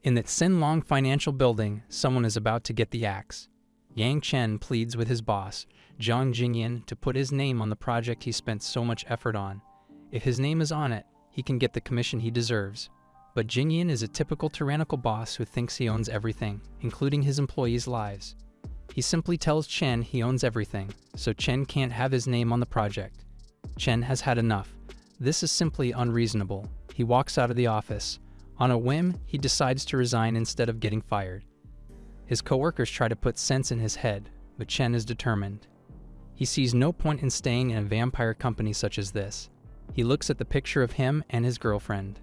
In the Xinlong Financial Building, someone is about to get the axe. Yang Chen pleads with his boss, Zhang Jingyan, to put his name on the project he spent so much effort on. If his name is on it, he can get the commission he deserves. But Jingyan is a typical tyrannical boss who thinks he owns everything, including his employees' lives. He simply tells Chen he owns everything, so Chen can't have his name on the project. Chen has had enough. This is simply unreasonable. He walks out of the office. On a whim, he decides to resign instead of getting fired. His coworkers try to put sense in his head, but Chen is determined. He sees no point in staying in a vampire company such as this. He looks at the picture of him and his girlfriend.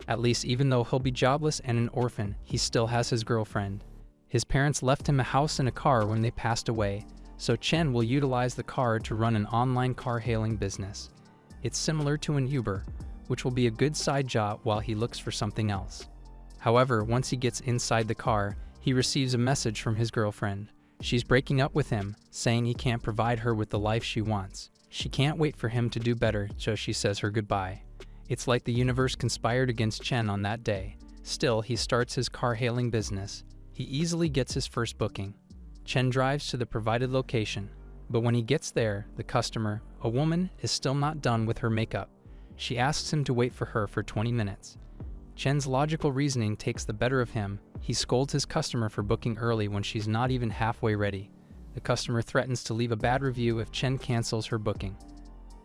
At least, even though he'll be jobless and an orphan, he still has his girlfriend. His parents left him a house and a car when they passed away, so Chen will utilize the car to run an online car-hailing business. It's similar to an Uber, which will be a good side job while he looks for something else. However, once he gets inside the car, he receives a message from his girlfriend. She's breaking up with him, saying he can't provide her with the life she wants. She can't wait for him to do better, so she says her goodbye. It's like the universe conspired against Chen on that day. Still, he starts his car-hailing business. He easily gets his first booking. Chen drives to the provided location, but when he gets there, the customer, a woman, is still not done with her makeup. She asks him to wait for her for 20 minutes. Chen's logical reasoning takes the better of him. He scolds his customer for booking early when she's not even halfway ready. The customer threatens to leave a bad review if Chen cancels her booking.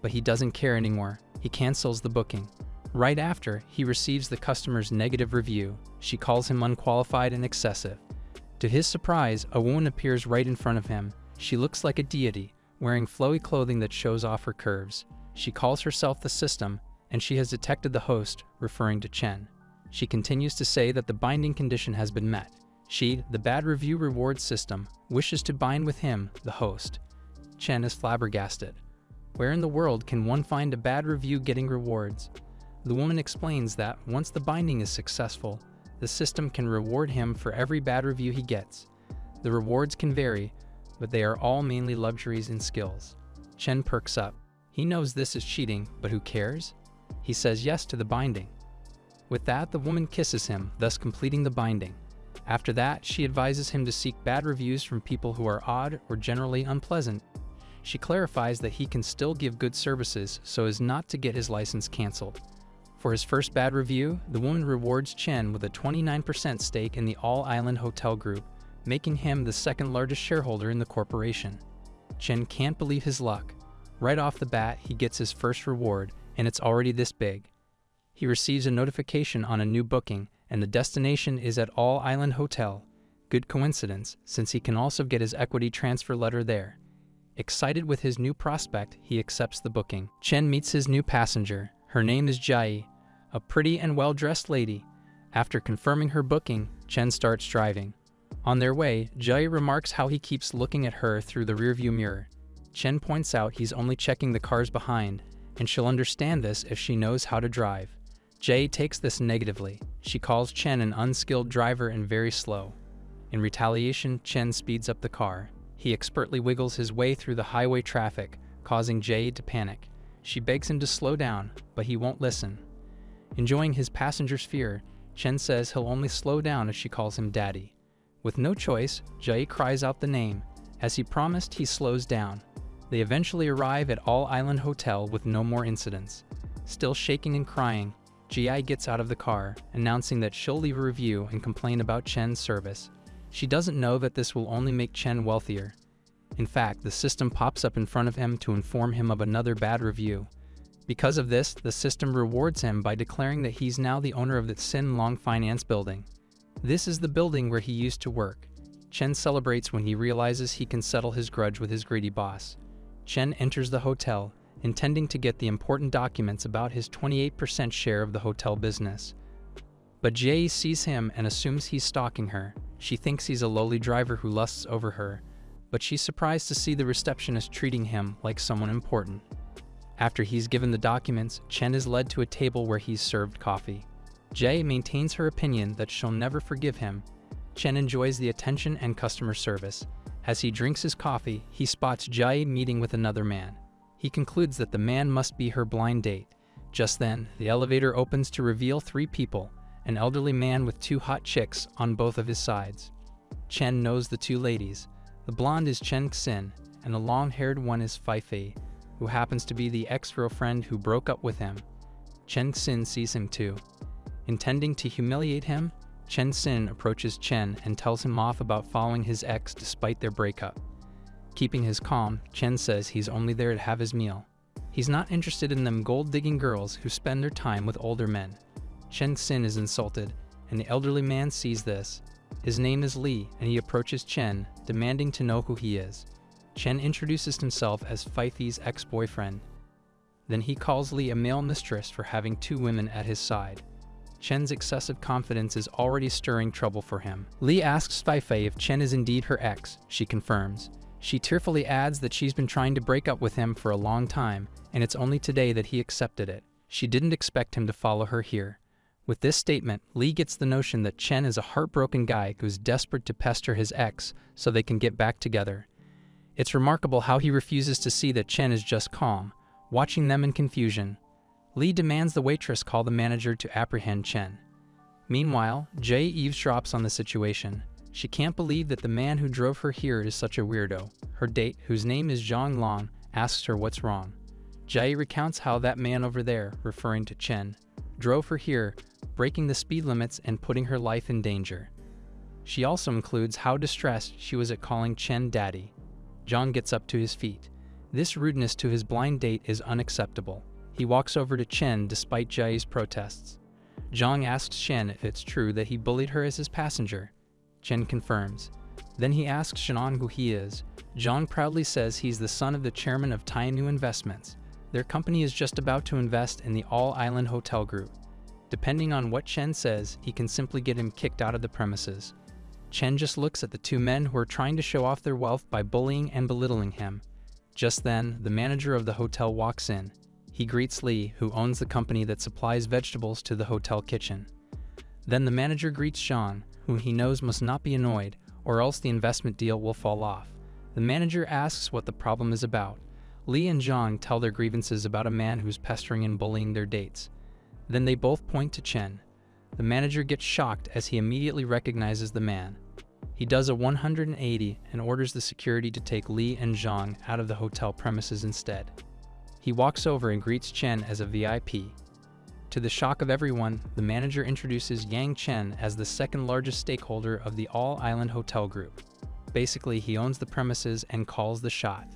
But he doesn't care anymore. He cancels the booking. Right after, he receives the customer's negative review. She calls him unqualified and excessive. To his surprise, a woman appears right in front of him. She looks like a deity, wearing flowy clothing that shows off her curves. She calls herself the system, and she has detected the host, referring to Chen. She continues to say that the binding condition has been met. She, the bad review reward system, wishes to bind with him, the host. Chen is flabbergasted. Where in the world can one find a bad review getting rewards? The woman explains that once the binding is successful, the system can reward him for every bad review he gets. The rewards can vary, but they are all mainly luxuries and skills. Chen perks up. He knows this is cheating, but who cares? He says yes to the binding. With that, the woman kisses him, thus completing the binding. After that, she advises him to seek bad reviews from people who are odd or generally unpleasant. She clarifies that he can still give good services so as not to get his license canceled. For his first bad review, the woman rewards Chen with a 29% stake in the All Island Hotel Group, making him the second largest shareholder in the corporation. Chen can't believe his luck. Right off the bat, he gets his first reward, and it's already this big. He receives a notification on a new booking, and the destination is at All Island Hotel. Good coincidence, since he can also get his equity transfer letter there. Excited with his new prospect, he accepts the booking. Chen meets his new passenger. Her name is Jai, a pretty and well-dressed lady. After confirming her booking, Chen starts driving. On their way, Jai remarks how he keeps looking at her through the rearview mirror. Chen points out he's only checking the cars behind, and she'll understand this if she knows how to drive. Jai takes this negatively. She calls Chen an unskilled driver and very slow. In retaliation, Chen speeds up the car. He expertly wiggles his way through the highway traffic, causing Jai to panic. She begs him to slow down, but he won't listen. Enjoying his passenger's fear, Chen says he'll only slow down if she calls him daddy. With no choice, Jai cries out the name. As he promised, he slows down. They eventually arrive at All Island Hotel with no more incidents. Still shaking and crying, Jai gets out of the car, announcing that she'll leave a review and complain about Chen's service. She doesn't know that this will only make Chen wealthier. In fact, the system pops up in front of him to inform him of another bad review. Because of this, the system rewards him by declaring that he's now the owner of the Xinlong Finance Building. This is the building where he used to work. Chen celebrates when he realizes he can settle his grudge with his greedy boss. Chen enters the hotel, intending to get the important documents about his 28% share of the hotel business. But Jai sees him and assumes he's stalking her. She thinks he's a lowly driver who lusts over her, but she's surprised to see the receptionist treating him like someone important. After he's given the documents, Chen is led to a table where he's served coffee. Jai maintains her opinion that she'll never forgive him. Chen enjoys the attention and customer service. As he drinks his coffee, he spots Jai meeting with another man. He concludes that the man must be her blind date. Just then, the elevator opens to reveal 3 people, an elderly man with two hot chicks on both of his sides. Chen knows the two ladies. The blonde is Yang Chen, and the long-haired one is Feifei, who happens to be the ex-girlfriend who broke up with him. Yang Chen sees him too. Intending to humiliate him, Yang Chen approaches Chen and tells him off about following his ex despite their breakup. Keeping his calm, Chen says he's only there to have his meal. He's not interested in them gold-digging girls who spend their time with older men. Yang Chen is insulted, and the elderly man sees this. His name is Li, and he approaches Chen, demanding to know who he is. Chen introduces himself as Feifei's ex-boyfriend. Then he calls Li a male mistress for having two women at his side. Chen's excessive confidence is already stirring trouble for him. Li asks Feifei if Chen is indeed her ex. She confirms. She tearfully adds that she's been trying to break up with him for a long time, and it's only today that he accepted it. She didn't expect him to follow her here. With this statement, Li gets the notion that Chen is a heartbroken guy who's desperate to pester his ex so they can get back together. It's remarkable how he refuses to see that Chen is just calm, watching them in confusion. Li demands the waitress call the manager to apprehend Chen. Meanwhile, Jay eavesdrops on the situation. She can't believe that the man who drove her here is such a weirdo. Her date, whose name is Zhang Long, asks her what's wrong. Jai recounts how that man over there, referring to Chen, drove her here, breaking the speed limits and putting her life in danger. She also includes how distressed she was at calling Chen daddy. Zhang gets up to his feet. This rudeness to his blind date is unacceptable. He walks over to Chen despite Jai's protests. Zhang asks Chen if it's true that he bullied her as his passenger. Chen confirms. Then he asks Zhang who he is. Zhang proudly says he's the son of the chairman of Tainu Investments. Their company is just about to invest in the All-Island Hotel Group. Depending on what Chen says, he can simply get him kicked out of the premises. Chen just looks at the two men who are trying to show off their wealth by bullying and belittling him. Just then, the manager of the hotel walks in. He greets Li, who owns the company that supplies vegetables to the hotel kitchen. Then the manager greets Zhang, whom he knows must not be annoyed, or else the investment deal will fall off. The manager asks what the problem is about. Li and Zhang tell their grievances about a man who's pestering and bullying their dates. Then they both point to Chen. The manager gets shocked as he immediately recognizes the man. He does a 180 and orders the security to take Li and Zhang out of the hotel premises instead. He walks over and greets Chen as a VIP. To the shock of everyone, the manager introduces Yang Chen as the second largest stakeholder of the All-Island Hotel Group. Basically, he owns the premises and calls the shot.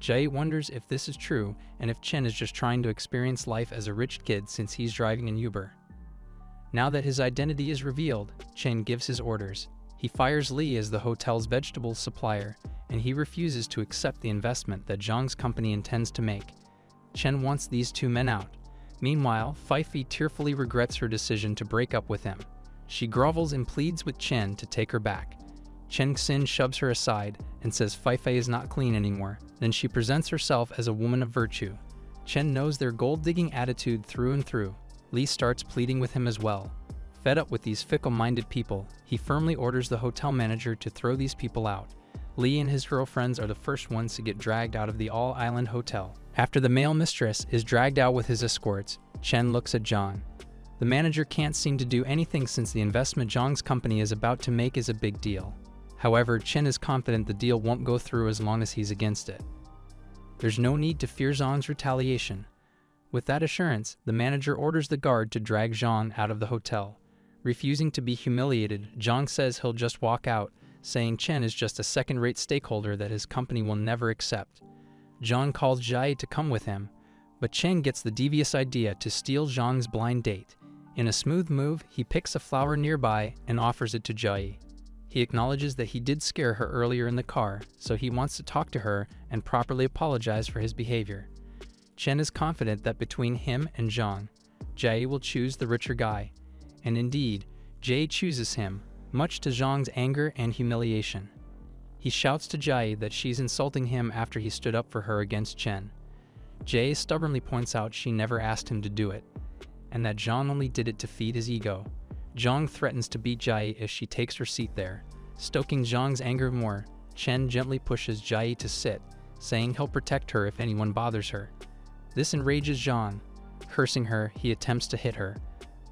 Jay wonders if this is true and if Chen is just trying to experience life as a rich kid since he's driving an Uber. Now that his identity is revealed, Chen gives his orders. He fires Li as the hotel's vegetables supplier, and he refuses to accept the investment that Zhang's company intends to make. Chen wants these two men out. Meanwhile, Feifei tearfully regrets her decision to break up with him. She grovels and pleads with Chen to take her back. Yang Chen shoves her aside and says Feifei is not clean anymore. Then she presents herself as a woman of virtue. Chen knows their gold-digging attitude through and through. Li starts pleading with him as well. Fed up with these fickle-minded people, he firmly orders the hotel manager to throw these people out. Li and his girlfriends are the first ones to get dragged out of the All-Island Hotel. After the male mistress is dragged out with his escorts, Chen looks at Zhang. The manager can't seem to do anything since the investment Zhang's company is about to make is a big deal. However, Chen is confident the deal won't go through as long as he's against it. There's no need to fear Zhang's retaliation. With that assurance, the manager orders the guard to drag Zhang out of the hotel. Refusing to be humiliated, Zhang says he'll just walk out, saying Chen is just a second-rate stakeholder that his company will never accept. Zhang calls Jai to come with him, but Chen gets the devious idea to steal Zhang's blind date. In a smooth move, he picks a flower nearby and offers it to Jai. He acknowledges that he did scare her earlier in the car, so he wants to talk to her and properly apologize for his behavior. Chen is confident that between him and Zhang, Jai will choose the richer guy. And indeed, Jai chooses him, much to Zhang's anger and humiliation. He shouts to Jai that she's insulting him after he stood up for her against Chen. Jai stubbornly points out she never asked him to do it, and that Zhang only did it to feed his ego. Zhang threatens to beat Jai if she takes her seat there. Stoking Zhang's anger more, Chen gently pushes Jai to sit, saying he'll protect her if anyone bothers her. This enrages Zhang. Cursing her, he attempts to hit her,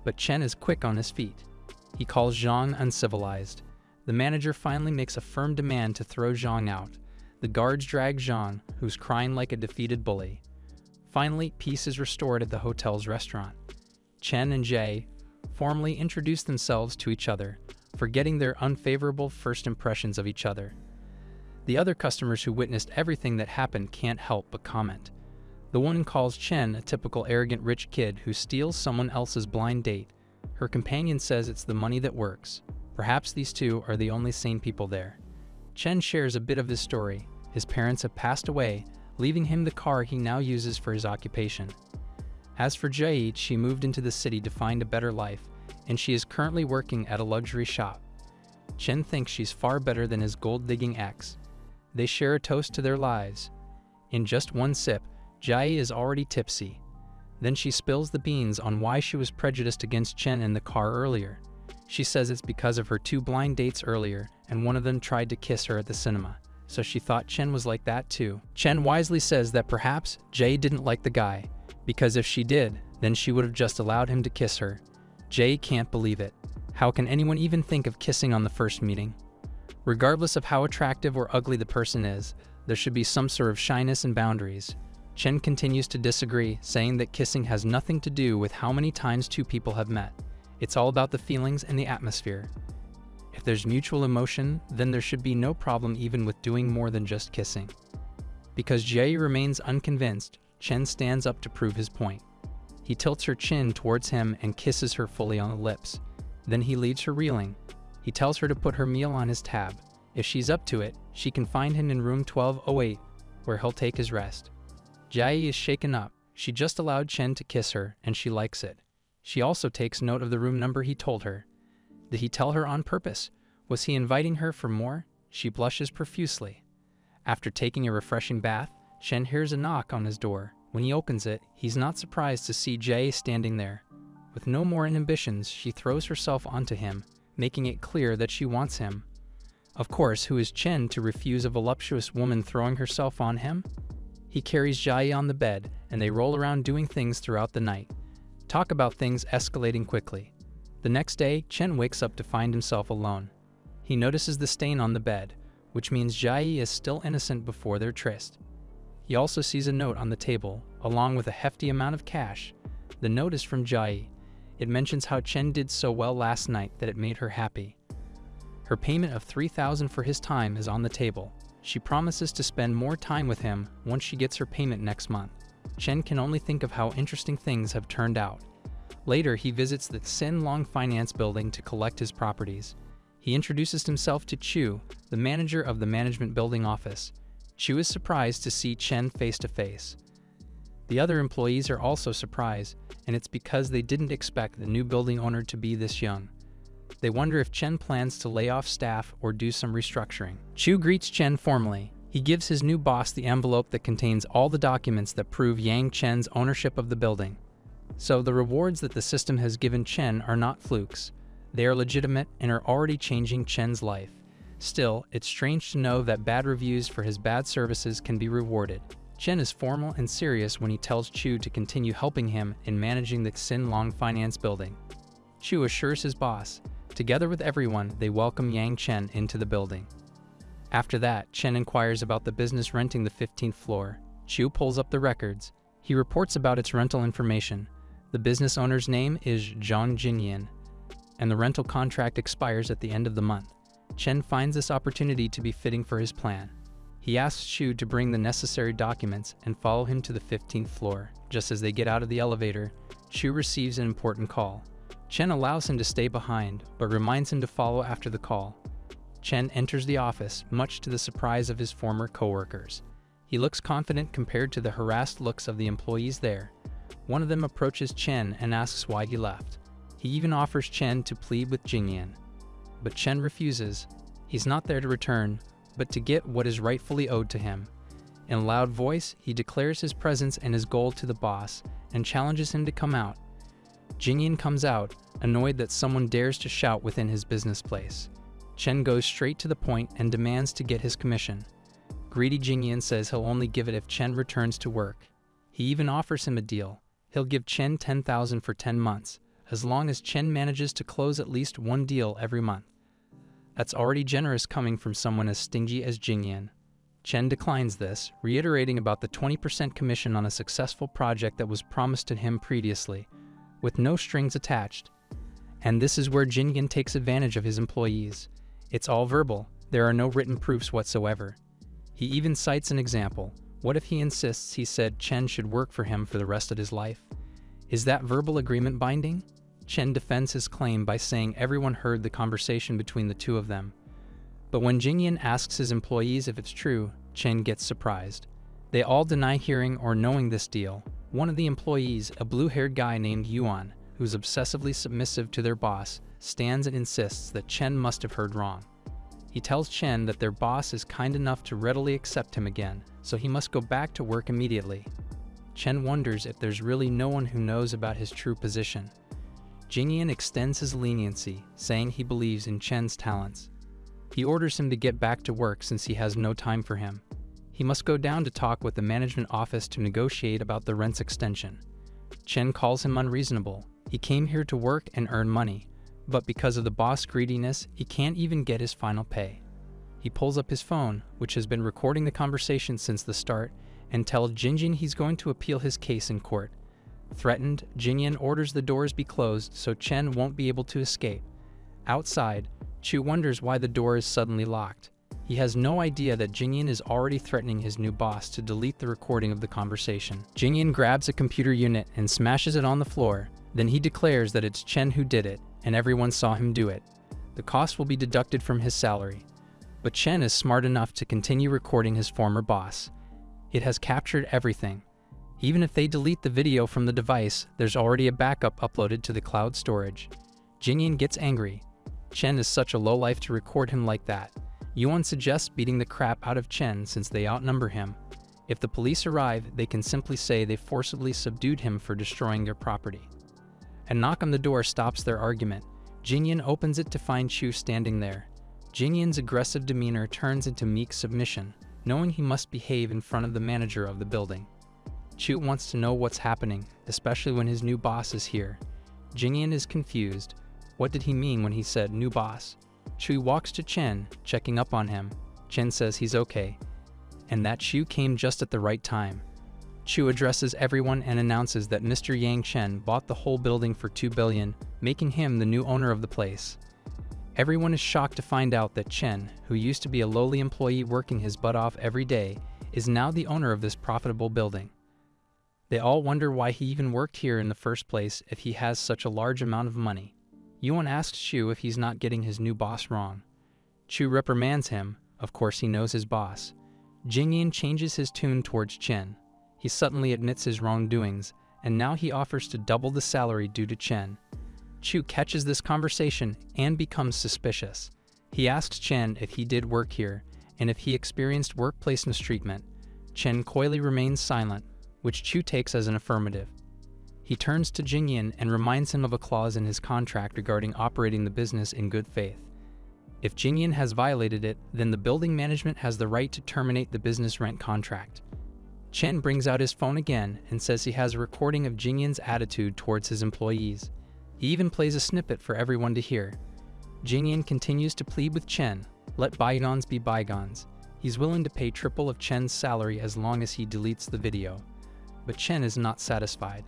but Chen is quick on his feet. He calls Zhang uncivilized. The manager finally makes a firm demand to throw Zhang out. The guards drag Zhang, who's crying like a defeated bully. Finally, peace is restored at the hotel's restaurant. Chen and Jay formally introduce themselves to each other, forgetting their unfavorable first impressions of each other. The other customers who witnessed everything that happened can't help but comment. The woman calls Chen a typical arrogant rich kid who steals someone else's blind date. Her companion says it's the money that works. Perhaps these two are the only sane people there. Chen shares a bit of his story. His parents have passed away, leaving him the car he now uses for his occupation. As for Jai, she moved into the city to find a better life, and she is currently working at a luxury shop. Chen thinks she's far better than his gold-digging ex. They share a toast to their lives. In just one sip, Jai is already tipsy. Then she spills the beans on why she was prejudiced against Chen in the car earlier. She says it's because of her 2 blind dates earlier, and one of them tried to kiss her at the cinema, so she thought Chen was like that too. Chen wisely says that perhaps Jay didn't like the guy, because if she did, then she would have just allowed him to kiss her. Jay can't believe it. How can anyone even think of kissing on the first meeting? Regardless of how attractive or ugly the person is, there should be some sort of shyness and boundaries. Chen continues to disagree, saying that kissing has nothing to do with how many times 2 people have met. It's all about the feelings and the atmosphere. If there's mutual emotion, then there should be no problem even with doing more than just kissing. Because Jay remains unconvinced, Chen stands up to prove his point. He tilts her chin towards him and kisses her fully on the lips. Then he leaves her reeling. He tells her to put her meal on his tab. If she's up to it, she can find him in room 1208, where he'll take his rest. Jai is shaken up. She just allowed Chen to kiss her, and she likes it. She also takes note of the room number he told her. Did he tell her on purpose? Was he inviting her for more? She blushes profusely. After taking a refreshing bath, Chen hears a knock on his door. When he opens it, he's not surprised to see Jay standing there. With no more inhibitions, she throws herself onto him, making it clear that she wants him. Of course, who is Chen to refuse a voluptuous woman throwing herself on him? He carries Jai on the bed, and they roll around doing things throughout the night. Talk about things escalating quickly. The next day, Chen wakes up to find himself alone. He notices the stain on the bed, which means Jai is still innocent before their tryst. He also sees a note on the table, along with a hefty amount of cash. The note is from Jai. It mentions how Chen did so well last night that it made her happy. Her payment of 3,000 for his time is on the table. She promises to spend more time with him once she gets her payment next month. Chen can only think of how interesting things have turned out. Later, he visits the Sin Long Finance building to collect his properties. He introduces himself to Chu, the manager of the management building office. Chu is surprised to see Chen face to face. The other employees are also surprised, and it's because they didn't expect the new building owner to be this young. They wonder if Chen plans to lay off staff or do some restructuring. Chu greets Chen formally. He gives his new boss the envelope that contains all the documents that prove Yang Chen's ownership of the building. So the rewards that the system has given Chen are not flukes. They are legitimate and are already changing Chen's life. Still, it's strange to know that bad reviews for his bad services can be rewarded. Chen is formal and serious when he tells Chu to continue helping him in managing the Sin Long Finance building. Chu assures his boss. Together with everyone, they welcome Yang Chen into the building. After that, Chen inquires about the business renting the 15th floor. Chu pulls up the records. He reports about its rental information. The business owner's name is Zhang Jinyan, and the rental contract expires at the end of the month. Chen finds this opportunity to be fitting for his plan. He asks Chu to bring the necessary documents and follow him to the 15th floor. Just as they get out of the elevator, Chu receives an important call. Chen allows him to stay behind, but reminds him to follow after the call. Chen enters the office, much to the surprise of his former coworkers. He looks confident compared to the harassed looks of the employees there. One of them approaches Chen and asks why he left. He even offers Chen to plead with Jingyan. But Chen refuses. He's not there to return, but to get what is rightfully owed to him. In a loud voice, he declares his presence and his goal to the boss, and challenges him to come out. Jingyan comes out, annoyed that someone dares to shout within his business place. Chen goes straight to the point and demands to get his commission. Greedy Jingyan says he'll only give it if Chen returns to work. He even offers him a deal. He'll give Chen 10,000 for 10 months, as long as Chen manages to close at least one deal every month. That's already generous coming from someone as stingy as Jingyan. Chen declines this, reiterating about the 20% commission on a successful project that was promised to him previously, with no strings attached. And this is where Jingyan takes advantage of his employees. It's all verbal, there are no written proofs whatsoever. He even cites an example. What if he insists he said Chen should work for him for the rest of his life? Is that verbal agreement binding? Chen defends his claim by saying everyone heard the conversation between the two of them. But when Jingyan asks his employees if it's true, Chen gets surprised. They all deny hearing or knowing this deal. One of the employees, a blue-haired guy named Yuan, who's obsessively submissive to their boss, stands and insists that Chen must have heard wrong. He tells Chen that their boss is kind enough to readily accept him again, so he must go back to work immediately. Chen wonders if there's really no one who knows about his true position. Jingyan extends his leniency, saying he believes in Chen's talents. He orders him to get back to work since he has no time for him. He must go down to talk with the management office to negotiate about the rent's extension. Chen calls him unreasonable. He came here to work and earn money, but because of the boss' greediness, he can't even get his final pay. He pulls up his phone, which has been recording the conversation since the start, and tells Jingyan he's going to appeal his case in court. Threatened, Jingyan orders the doors be closed so Chen won't be able to escape. Outside, Chu wonders why the door is suddenly locked. He has no idea that Jingyan is already threatening his new boss to delete the recording of the conversation. Jingyan grabs a computer unit and smashes it on the floor. Then he declares that it's Chen who did it, and everyone saw him do it. The cost will be deducted from his salary. But Chen is smart enough to continue recording his former boss. It has captured everything. Even if they delete the video from the device, there's already a backup uploaded to the cloud storage. Jingyan gets angry. Chen is such a lowlife to record him like that. Yuan suggests beating the crap out of Chen since they outnumber him. If the police arrive, they can simply say they forcibly subdued him for destroying their property. A knock on the door stops their argument. Jingyan opens it to find Chu standing there. Jingyan's aggressive demeanor turns into meek submission, knowing he must behave in front of the manager of the building. Chu wants to know what's happening, especially when his new boss is here. Jingyan is confused. What did he mean when he said new boss? Chu walks to Chen, checking up on him. Chen says he's okay, and that Chu came just at the right time. Chu addresses everyone and announces that Mr. Yang Chen bought the whole building for $2 billion, making him the new owner of the place. Everyone is shocked to find out that Chen, who used to be a lowly employee working his butt off every day, is now the owner of this profitable building. They all wonder why he even worked here in the first place if he has such a large amount of money. Yuan asks Chu if he's not getting his new boss wrong. Chu reprimands him. Of course he knows his boss. Jingyan changes his tune towards Chen. He suddenly admits his wrongdoings, and now he offers to double the salary due to Chen. Chu catches this conversation and becomes suspicious. He asks Chen if he did work here, and if he experienced workplace mistreatment. Chen coyly remains silent, which Chu takes as an affirmative. He turns to Jingyan and reminds him of a clause in his contract regarding operating the business in good faith. If Jingyan has violated it, then the building management has the right to terminate the business rent contract. Chen brings out his phone again and says he has a recording of Jingyan's attitude towards his employees. He even plays a snippet for everyone to hear. Jingyan continues to plead with Chen, let bygones be bygones. He's willing to pay triple of Chen's salary as long as he deletes the video. But Chen is not satisfied.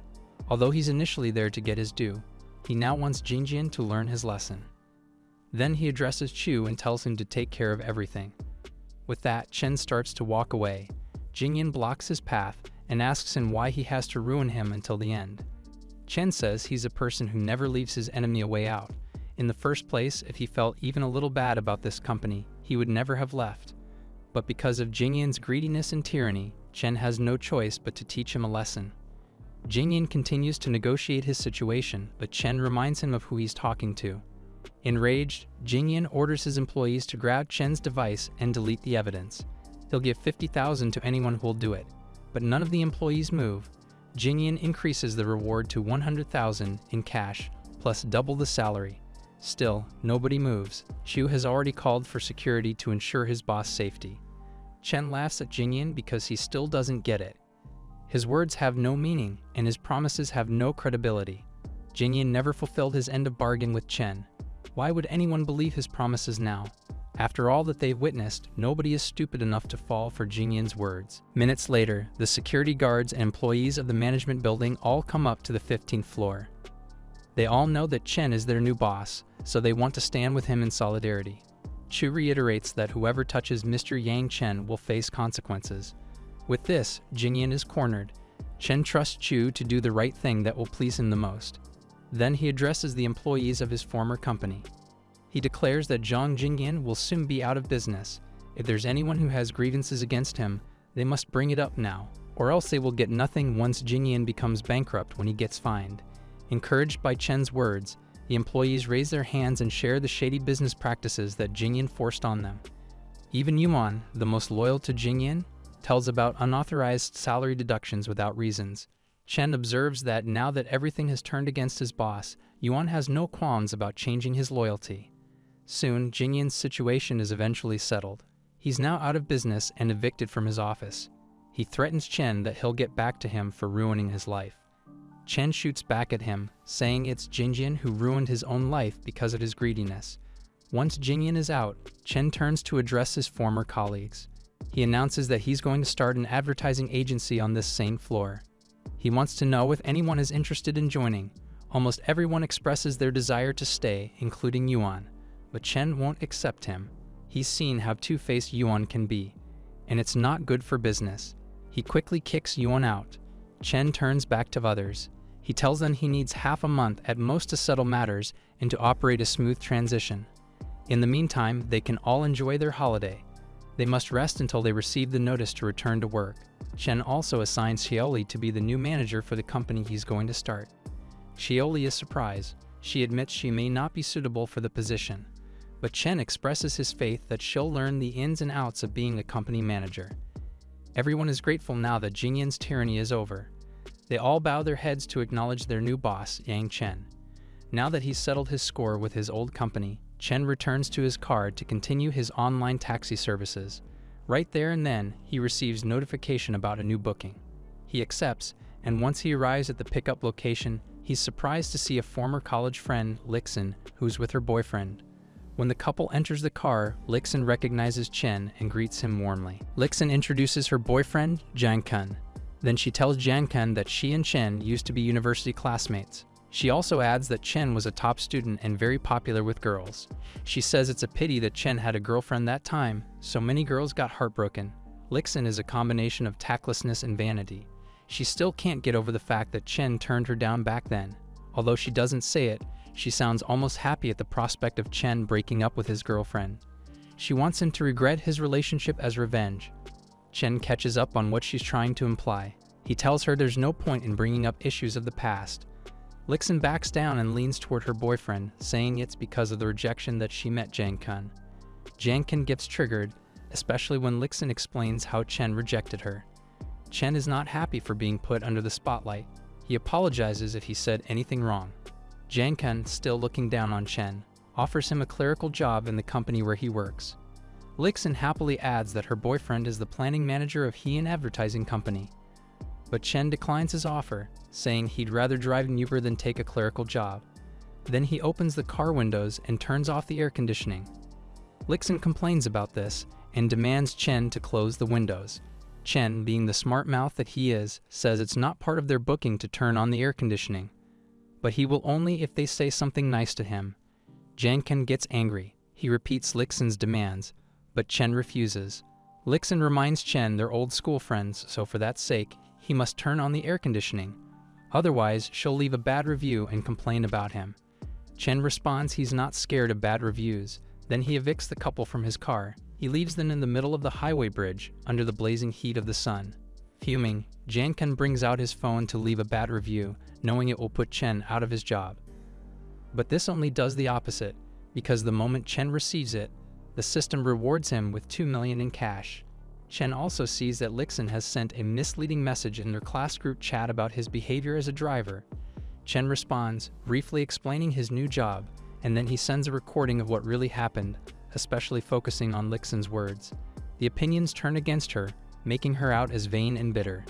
Although he's initially there to get his due, he now wants Jingyan to learn his lesson. Then he addresses Chu and tells him to take care of everything. With that, Chen starts to walk away. Jingyan blocks his path and asks him why he has to ruin him until the end. Chen says he's a person who never leaves his enemy a way out. In the first place, if he felt even a little bad about this company, he would never have left. But because of Jingyan's greediness and tyranny, Chen has no choice but to teach him a lesson. Jingyan continues to negotiate his situation, but Chen reminds him of who he's talking to. Enraged, Jingyan orders his employees to grab Chen's device and delete the evidence. He'll give $50,000 to anyone who'll do it, but none of the employees move. Jingyan increases the reward to $100,000 in cash, plus double the salary. Still, nobody moves. Chu has already called for security to ensure his boss' safety. Chen laughs at Jingyan because he still doesn't get it. His words have no meaning, and his promises have no credibility. Jingyan never fulfilled his end of bargain with Chen. Why would anyone believe his promises now? After all that they've witnessed, nobody is stupid enough to fall for Jingyan's words. Minutes later, the security guards and employees of the management building all come up to the 15th floor. They all know that Chen is their new boss, so they want to stand with him in solidarity. Chu reiterates that whoever touches Mr. Yang Chen will face consequences. With this, Jingyan is cornered. Chen trusts Chu to do the right thing that will please him the most. Then he addresses the employees of his former company. He declares that Zhang Jingyan will soon be out of business. If there's anyone who has grievances against him, they must bring it up now, or else they will get nothing once Jingyan becomes bankrupt when he gets fined. Encouraged by Chen's words, the employees raise their hands and share the shady business practices that Jingyan forced on them. Even Yuan, the most loyal to Jingyan, tells about unauthorized salary deductions without reasons. Chen observes that now that everything has turned against his boss, Yuan has no qualms about changing his loyalty. Soon, Jingyan's situation is eventually settled. He's now out of business and evicted from his office. He threatens Chen that he'll get back to him for ruining his life. Chen shoots back at him, saying it's Jingyan who ruined his own life because of his greediness. Once Jingyan is out, Chen turns to address his former colleagues. He announces that he's going to start an advertising agency on this same floor. He wants to know if anyone is interested in joining. Almost everyone expresses their desire to stay, including Yuan, but Chen won't accept him. He's seen how two-faced Yuan can be, and it's not good for business. He quickly kicks Yuan out. Chen turns back to others. He tells them he needs half a month at most to settle matters and to operate a smooth transition. In the meantime, they can all enjoy their holiday. They must rest until they receive the notice to return to work. Chen also assigns Xiaoli to be the new manager for the company he's going to start. Xiaoli is surprised. She admits she may not be suitable for the position, but Chen expresses his faith that she'll learn the ins and outs of being a company manager. Everyone is grateful now that Jingyan's tyranny is over. They all bow their heads to acknowledge their new boss, Yang Chen. Now that he's settled his score with his old company, Chen returns to his car to continue his online taxi services. Right there and then, he receives notification about a new booking. He accepts, and once he arrives at the pickup location, he's surprised to see a former college friend, Lixin, who's with her boyfriend. When the couple enters the car, Lixin recognizes Chen and greets him warmly. Lixin introduces her boyfriend, Yang Chen. Then she tells Yang Chen that she and Chen used to be university classmates. She also adds that Chen was a top student and very popular with girls. She says it's a pity that Chen had a girlfriend that time, so many girls got heartbroken. Lixin is a combination of tactlessness and vanity. She still can't get over the fact that Chen turned her down back then. Although she doesn't say it, she sounds almost happy at the prospect of Chen breaking up with his girlfriend. She wants him to regret his relationship as revenge. Chen catches up on what she's trying to imply. He tells her there's no point in bringing up issues of the past. Lixin backs down and leans toward her boyfriend, saying it's because of the rejection that she met Yang Chen. Yang Chen gets triggered, especially when Lixin explains how Chen rejected her. Chen is not happy for being put under the spotlight. He apologizes if he said anything wrong. Yang Chen, still looking down on Chen, offers him a clerical job in the company where he works. Lixin happily adds that her boyfriend is the planning manager of an advertising company. But Chen declines his offer, saying he'd rather drive an Uber than take a clerical job. Then he opens the car windows and turns off the air conditioning. Lixin complains about this and demands Chen to close the windows. Chen, being the smart mouth that he is, says it's not part of their booking to turn on the air conditioning, but he will only if they say something nice to him. Yang Chen gets angry. He repeats Lixin's demands, but Chen refuses. Lixin reminds Chen they're old school friends, so for that sake, he must turn on the air conditioning. Otherwise, she'll leave a bad review and complain about him. Chen responds he's not scared of bad reviews. Then he evicts the couple from his car. He leaves them in the middle of the highway bridge, under the blazing heat of the sun. Fuming, Yang Chen brings out his phone to leave a bad review, knowing it will put Chen out of his job. But this only does the opposite, because the moment Chen receives it, the system rewards him with 2 million in cash. Chen also sees that Lixin has sent a misleading message in their class group chat about his behavior as a driver. Chen responds, briefly explaining his new job, and then he sends a recording of what really happened, especially focusing on Lixin's words. The opinions turn against her, making her out as vain and bitter.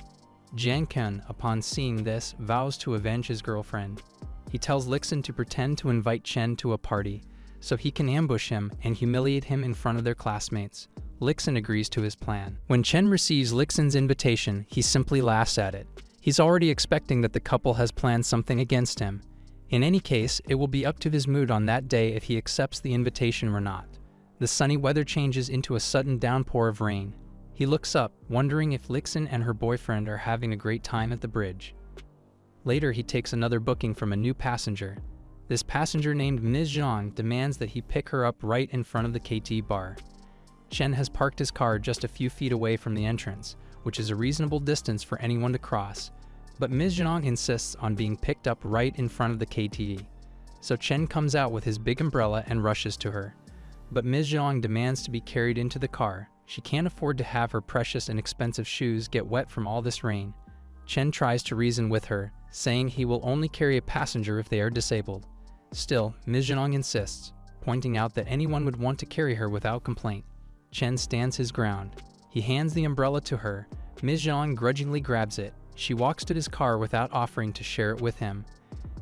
Yang Chen, upon seeing this, vows to avenge his girlfriend. He tells Lixin to pretend to invite Chen to a party, so he can ambush him and humiliate him in front of their classmates. Lixin agrees to his plan. When Chen receives Lixin's invitation, he simply laughs at it. He's already expecting that the couple has planned something against him. In any case, it will be up to his mood on that day if he accepts the invitation or not. The sunny weather changes into a sudden downpour of rain. He looks up, wondering if Lixin and her boyfriend are having a great time at the bridge. Later, he takes another booking from a new passenger. This passenger named Ms. Zhang demands that he pick her up right in front of the KT bar. Chen has parked his car just a few feet away from the entrance, which is a reasonable distance for anyone to cross, but Ms. Zhang insists on being picked up right in front of the KT. So Chen comes out with his big umbrella and rushes to her. But Ms. Zhang demands to be carried into the car. She can't afford to have her precious and expensive shoes get wet from all this rain. Chen tries to reason with her, saying he will only carry a passenger if they are disabled. Still, Ms. Zhang insists, pointing out that anyone would want to carry her without complaint. Chen stands his ground. He hands the umbrella to her. Ms. Zhang grudgingly grabs it. She walks to his car without offering to share it with him.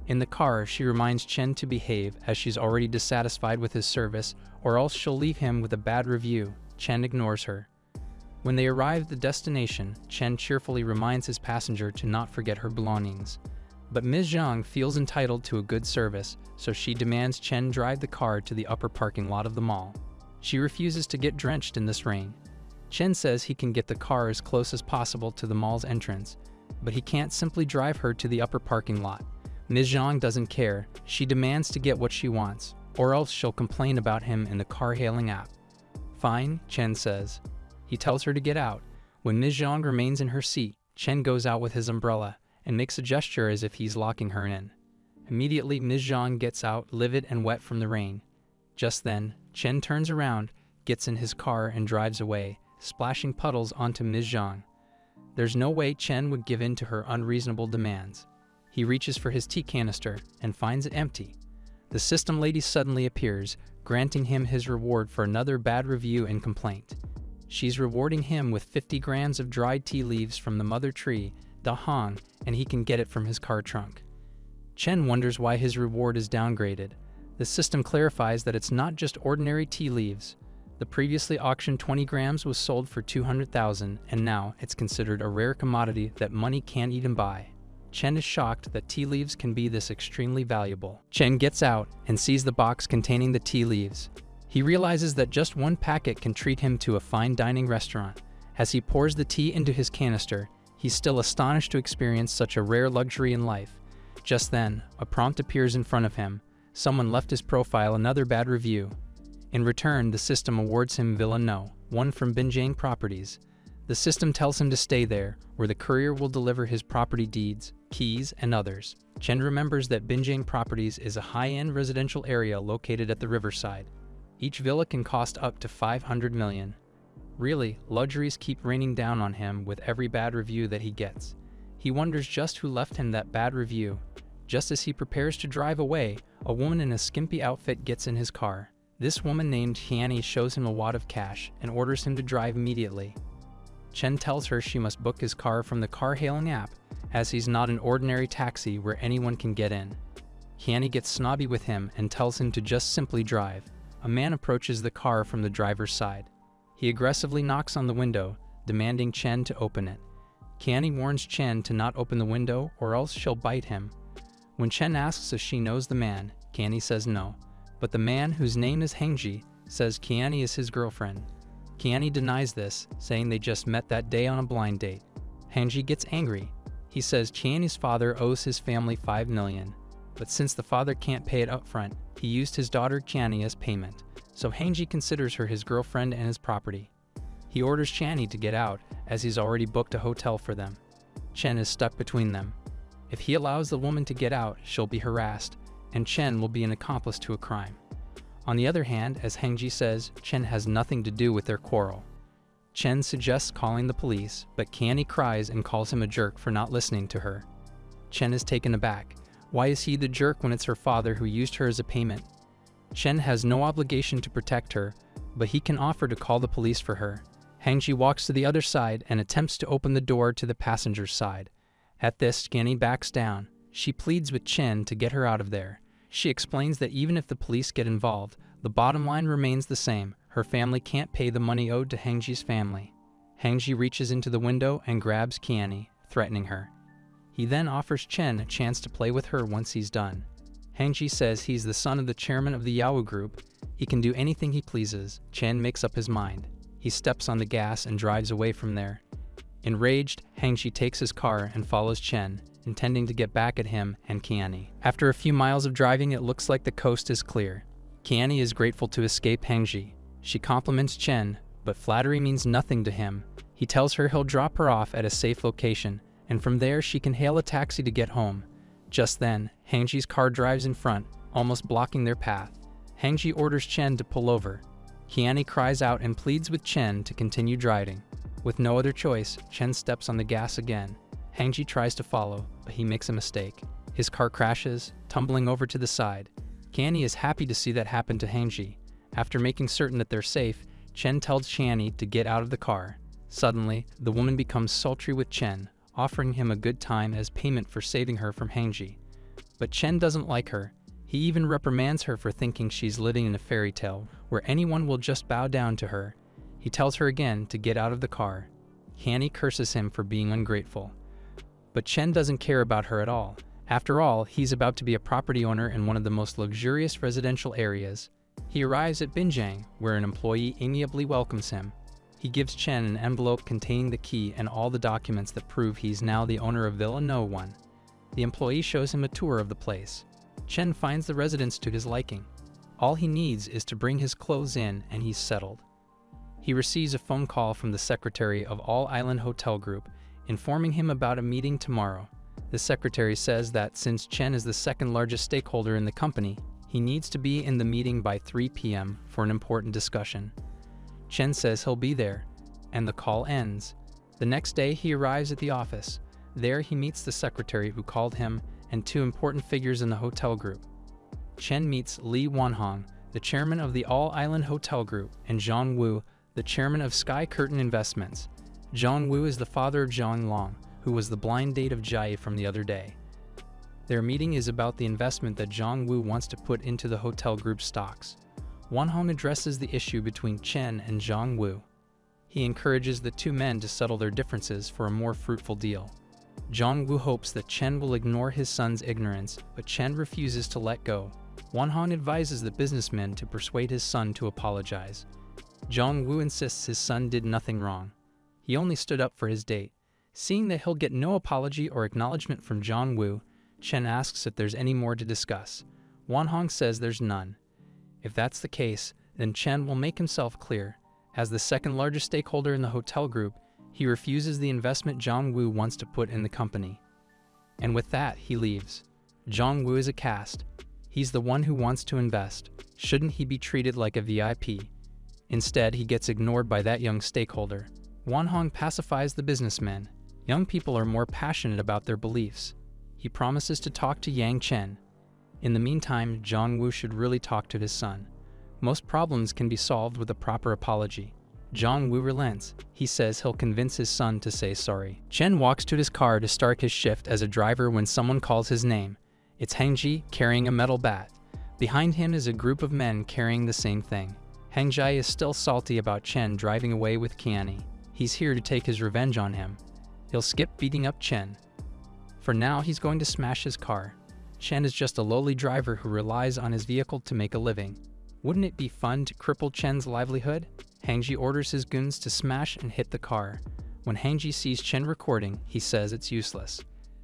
In the car, she reminds Chen to behave as she's already dissatisfied with his service, or else she'll leave him with a bad review. Chen ignores her. When they arrive at the destination, Chen cheerfully reminds his passenger to not forget her belongings. But Ms. Zhang feels entitled to a good service, so she demands Chen drive the car to the upper parking lot of the mall. She refuses to get drenched in this rain. Chen says he can get the car as close as possible to the mall's entrance, but he can't simply drive her to the upper parking lot. Ms. Zhang doesn't care. She demands to get what she wants, or else she'll complain about him in the car-hailing app. Fine, Chen says. He tells her to get out. When Ms. Zhang remains in her seat, Chen goes out with his umbrella and makes a gesture as if he's locking her in. Immediately, Ms. Zhang gets out, livid and wet from the rain. Just then, Chen turns around, gets in his car and drives away, splashing puddles onto Ms. Zhang. There's no way Chen would give in to her unreasonable demands. He reaches for his tea canister and finds it empty. The system lady suddenly appears, granting him his reward for another bad review and complaint. She's rewarding him with 50 grams of dried tea leaves from the mother tree, Da Hong, and he can get it from his car trunk. Chen wonders why his reward is downgraded. The system clarifies that it's not just ordinary tea leaves. The previously auctioned 20 grams was sold for 200,000, and now it's considered a rare commodity that money can't even buy. Chen is shocked that tea leaves can be this extremely valuable. Chen gets out and sees the box containing the tea leaves. He realizes that just one packet can treat him to a fine dining restaurant. As he pours the tea into his canister, he's still astonished to experience such a rare luxury in life. Just then, a prompt appears in front of him. Someone left his profile another bad review. In return, the system awards him Villa No, one from Binjiang Properties. The system tells him to stay there, where the courier will deliver his property deeds, keys, and others. Chen remembers that Binjiang Properties is a high-end residential area located at the riverside. Each villa can cost up to 500 million. Really, luxuries keep raining down on him with every bad review that he gets. He wonders just who left him that bad review. Just as he prepares to drive away, a woman in a skimpy outfit gets in his car. This woman named Tiani shows him a wad of cash and orders him to drive immediately. Chen tells her she must book his car from the car-hailing app, as he's not an ordinary taxi where anyone can get in. Tiani gets snobby with him and tells him to just simply drive. A man approaches the car from the driver's side. He aggressively knocks on the window, demanding Chen to open it. Tiani warns Chen to not open the window or else she'll bite him. When Chen asks if she knows the man, Tiani says no. But the man, whose name is Hengji, says Tiani is his girlfriend. Tiani denies this, saying they just met that day on a blind date. Hengji gets angry. He says Tiani's father owes his family 5 million, but since the father can't pay it up front, he used his daughter Tiani as payment, so Hengji considers her his girlfriend and his property. He orders Tiani to get out, as he's already booked a hotel for them. Chen is stuck between them. If he allows the woman to get out, she'll be harassed, and Chen will be an accomplice to a crime. On the other hand, as Hengji says, Chen has nothing to do with their quarrel. Chen suggests calling the police, but Tiani cries and calls him a jerk for not listening to her. Chen is taken aback. Why is he the jerk when it's her father who used her as a payment? Chen has no obligation to protect her, but he can offer to call the police for her. Hengji walks to the other side and attempts to open the door to the passenger's side. At this, Tiani backs down. She pleads with Chen to get her out of there. She explains that even if the police get involved, the bottom line remains the same. Her family can't pay the money owed to Hangji's family. Hangji reaches into the window and grabs Kiani, threatening her. He then offers Chen a chance to play with her once he's done. Hangji says he's the son of the chairman of the Yahoo Group. He can do anything he pleases. Chen makes up his mind. He steps on the gas and drives away from there. Enraged, Hangji takes his car and follows Chen, intending to get back at him and Kiani. After a few miles of driving, it looks like the coast is clear. Kiani is grateful to escape Hangji. She compliments Chen, but flattery means nothing to him. He tells her he'll drop her off at a safe location, and from there she can hail a taxi to get home. Just then, Hangji's car drives in front, almost blocking their path. Hangji orders Chen to pull over. Kiani cries out and pleads with Chen to continue driving. With no other choice, Chen steps on the gas again. Hangji tries to follow, but he makes a mistake. His car crashes, tumbling over to the side. Kiani is happy to see that happen to Hangji. After making certain that they're safe, Chen tells Kiani to get out of the car. Suddenly, the woman becomes sultry with Chen, offering him a good time as payment for saving her from Hangji. But Chen doesn't like her. He even reprimands her for thinking she's living in a fairy tale, where anyone will just bow down to her. He tells her again to get out of the car. Kiani curses him for being ungrateful. But Chen doesn't care about her at all. After all, he's about to be a property owner in one of the most luxurious residential areas. He arrives at Binjiang, where an employee amiably welcomes him. He gives Chen an envelope containing the key and all the documents that prove he's now the owner of Villa No. 1. The employee shows him a tour of the place. Chen finds the residence to his liking. All he needs is to bring his clothes in and he's settled. He receives a phone call from the secretary of All Island Hotel Group, informing him about a meeting tomorrow. The secretary says that since Chen is the second largest stakeholder in the company, he needs to be in the meeting by 3 p.m. for an important discussion. Chen says he'll be there, and the call ends. The next day, he arrives at the office. There, he meets the secretary who called him and two important figures in the hotel group. Chen meets Li Wanhong, the chairman of the All Island Hotel Group, and Zhang Wu, the chairman of Sky Curtain Investments. Zhang Wu is the father of Zhang Long, who was the blind date of Jai from the other day. Their meeting is about the investment that Zhang Wu wants to put into the hotel group stocks. Wanhong addresses the issue between Chen and Zhang Wu. He encourages the two men to settle their differences for a more fruitful deal. Zhang Wu hopes that Chen will ignore his son's ignorance, but Chen refuses to let go. Wanhong advises the businessman to persuade his son to apologize. Zhang Wu insists his son did nothing wrong. He only stood up for his date. Seeing that he'll get no apology or acknowledgement from Zhang Wu, Chen asks if there's any more to discuss. Wanhong says there's none. If that's the case, then Chen will make himself clear. As the second largest stakeholder in the hotel group, he refuses the investment Zhang Wu wants to put in the company. And with that, he leaves. Zhang Wu is a caste. He's the one who wants to invest. Shouldn't he be treated like a VIP? Instead, he gets ignored by that young stakeholder. Wanhong pacifies the businessman. Young people are more passionate about their beliefs. He promises to talk to Yang Chen. In the meantime, Zhang Wu should really talk to his son. Most problems can be solved with a proper apology. Zhang Wu relents. He says he'll convince his son to say sorry. Chen walks to his car to start his shift as a driver when someone calls his name. It's Hangji carrying a metal bat. Behind him is a group of men carrying the same thing. Hangji is still salty about Chen driving away with Kiani. He's here to take his revenge on him. He'll skip beating up Chen. For now, he's going to smash his car. Chen is just a lowly driver who relies on his vehicle to make a living. Wouldn't it be fun to cripple Chen's livelihood? Hangji orders his goons to smash and hit the car. When Hangji sees Chen recording, he says it's useless.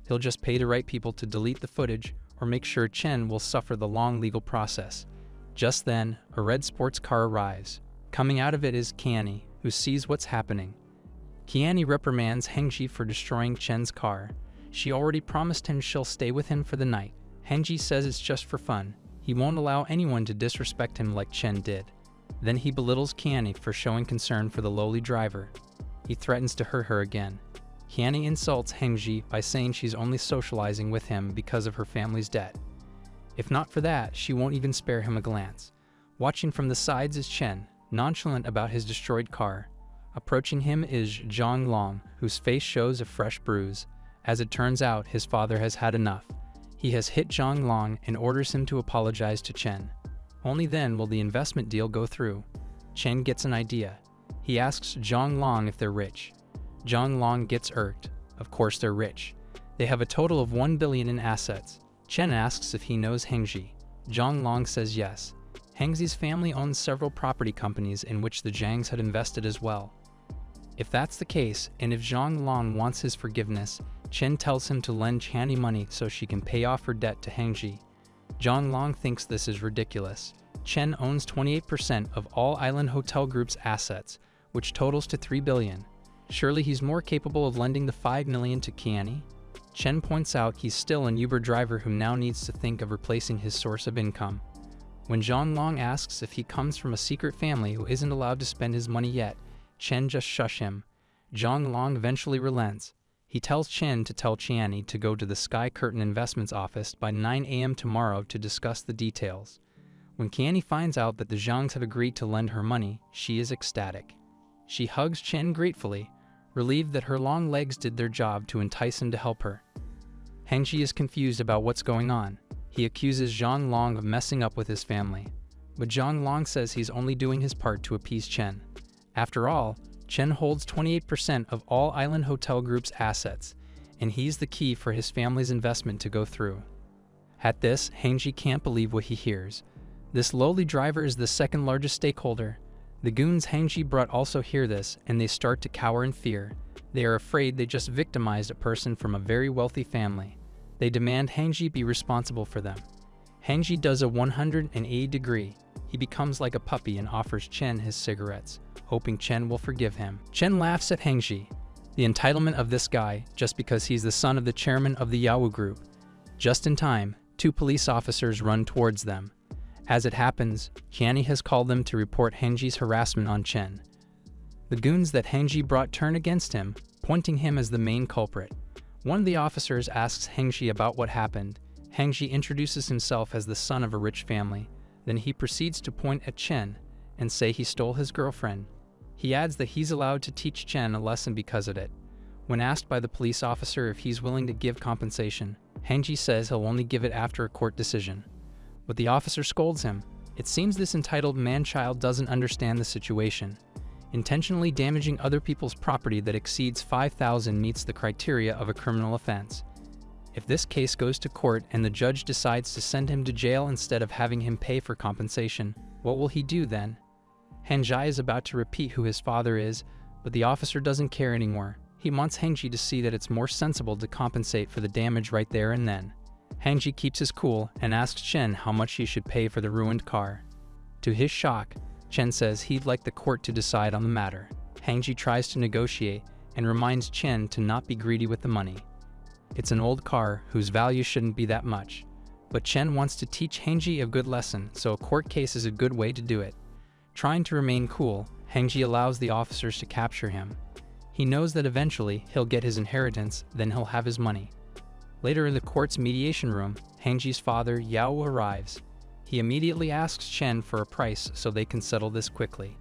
He'll just pay the right people to delete the footage or make sure Chen will suffer the long legal process. Just then, a red sports car arrives. Coming out of it is Kiani, who sees what's happening. Kiani reprimands Hangji for destroying Chen's car. She already promised him she'll stay with him for the night. Hangji says it's just for fun. He won't allow anyone to disrespect him like Chen did. Then he belittles Kiani for showing concern for the lowly driver. He threatens to hurt her again. Kiani insults Hangji by saying she's only socializing with him because of her family's debt. If not for that, she won't even spare him a glance. Watching from the sides is Chen, nonchalant about his destroyed car. Approaching him is Zhang Long, whose face shows a fresh bruise. As it turns out, his father has had enough. He has hit Zhang Long and orders him to apologize to Chen. Only then will the investment deal go through. Chen gets an idea. He asks Zhang Long if they're rich. Zhang Long gets irked. Of course they're rich. They have a total of 1 billion in assets. Chen asks if he knows Hengji. Zhang Long says yes. Hengzi's family owns several property companies in which the Zhangs had invested as well. If that's the case, and if Zhang Long wants his forgiveness, Chen tells him to lend Channy money so she can pay off her debt to Hengji. Zhang Long thinks this is ridiculous. Chen owns 28% of all Island Hotel Group's assets, which totals to 3 billion. Surely he's more capable of lending the 5 million to Kiani? Chen points out he's still an Uber driver who now needs to think of replacing his source of income. When Zhang Long asks if he comes from a secret family who isn't allowed to spend his money yet, Chen just shush him. Zhang Long eventually relents. He tells Chen to tell Qiani to go to the Sky Curtain Investments office by 9 a.m. tomorrow to discuss the details. When Qiani finds out that the Zhangs have agreed to lend her money, she is ecstatic. She hugs Chen gratefully, relieved that her long legs did their job to entice him to help her. Hengji is confused about what's going on. He accuses Zhang Long of messing up with his family. But Zhang Long says he's only doing his part to appease Chen. After all, Chen holds 28% of all Island Hotel Group's assets, and he's the key for his family's investment to go through. At this, Hengji can't believe what he hears. This lowly driver is the second largest stakeholder. The goons Hengji brought also hear this, and they start to cower in fear. They are afraid they just victimized a person from a very wealthy family. They demand Hengji be responsible for them. Hengji does a 180-degree. He becomes like a puppy and offers Chen his cigarettes, hoping Chen will forgive him. Chen laughs at Hengji. The entitlement of this guy, just because he's the son of the chairman of the Yahoo Group. Just in time, 2 police officers run towards them. As it happens, Qiani has called them to report Hengji's harassment on Chen. The goons that Hengji brought turn against him, pointing him as the main culprit. One of the officers asks Hengji about what happened. Hengji introduces himself as the son of a rich family. Then he proceeds to point at Chen and say he stole his girlfriend. He adds that he's allowed to teach Chen a lesson because of it. When asked by the police officer if he's willing to give compensation, Hengji says he'll only give it after a court decision. But the officer scolds him. It seems this entitled man-child doesn't understand the situation. Intentionally damaging other people's property that exceeds 5,000 meets the criteria of a criminal offense. If this case goes to court and the judge decides to send him to jail instead of having him pay for compensation, what will he do then? Hengji is about to repeat who his father is, but the officer doesn't care anymore. He wants Hengji to see that it's more sensible to compensate for the damage right there and then. Hengji keeps his cool and asks Chen how much he should pay for the ruined car. To his shock, Chen says he'd like the court to decide on the matter. Hengji tries to negotiate and reminds Chen to not be greedy with the money. It's an old car whose value shouldn't be that much. But Chen wants to teach Hengji a good lesson, so a court case is a good way to do it. Trying to remain cool, Hengji allows the officers to capture him. He knows that eventually he'll get his inheritance, then he'll have his money. Later in the court's mediation room, Hengji's father, Yao, arrives. He immediately asks Chen for a price so they can settle this quickly.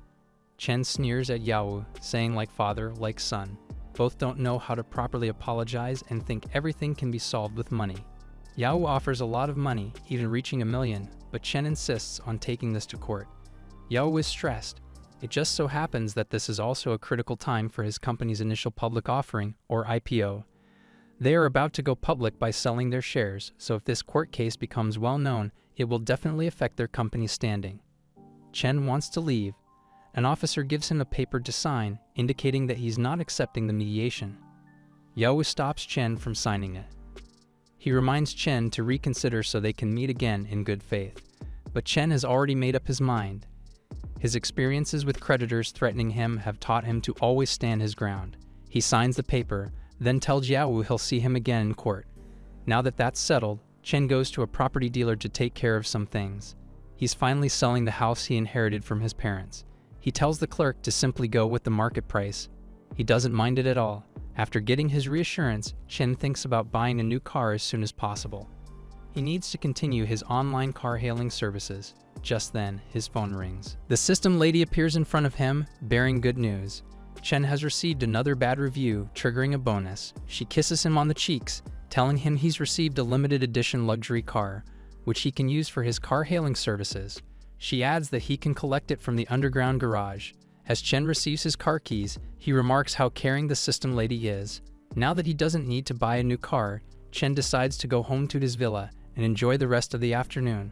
Chen sneers at Yao, saying like father, like son. Both don't know how to properly apologize and think everything can be solved with money. Yao offers a lot of money, even reaching 1 million, but Chen insists on taking this to court. Yao is stressed. It just so happens that this is also a critical time for his company's initial public offering, or IPO. They are about to go public by selling their shares, so if this court case becomes well known, it will definitely affect their company's standing. Chen wants to leave. An officer gives him a paper to sign, indicating that he's not accepting the mediation. Yao stops Chen from signing it. He reminds Chen to reconsider so they can meet again in good faith. But Chen has already made up his mind. His experiences with creditors threatening him have taught him to always stand his ground. He signs the paper, then tells Yao he'll see him again in court. Now that that's settled, Chen goes to a property dealer to take care of some things. He's finally selling the house he inherited from his parents. He tells the clerk to simply go with the market price. He doesn't mind it at all. After getting his reassurance, Chen thinks about buying a new car as soon as possible. He needs to continue his online car hailing services. Just then, his phone rings. The system lady appears in front of him, bearing good news. Chen has received another bad review, triggering a bonus. She kisses him on the cheeks, telling him he's received a limited edition luxury car, which he can use for his car hailing services. She adds that he can collect it from the underground garage. As Chen receives his car keys, he remarks how caring the system lady is. Now that he doesn't need to buy a new car, Chen decides to go home to his villa and enjoy the rest of the afternoon.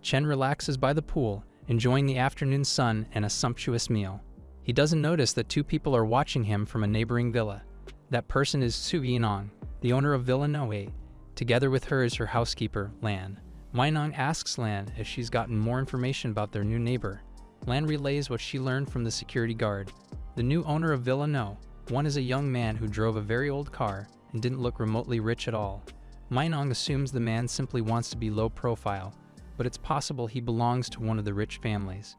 Chen relaxes by the pool, enjoying the afternoon sun and a sumptuous meal. He doesn't notice that two people are watching him from a neighboring villa. That person is Su Yinong, the owner of Villa No 8. Together with her is her housekeeper, Lan. Minong asks Lan if she's gotten more information about their new neighbor. Lan relays what she learned from the security guard. The new owner of Villa No 1 is a young man who drove a very old car and didn't look remotely rich at all. Minong assumes the man simply wants to be low profile, but it's possible he belongs to one of the rich families.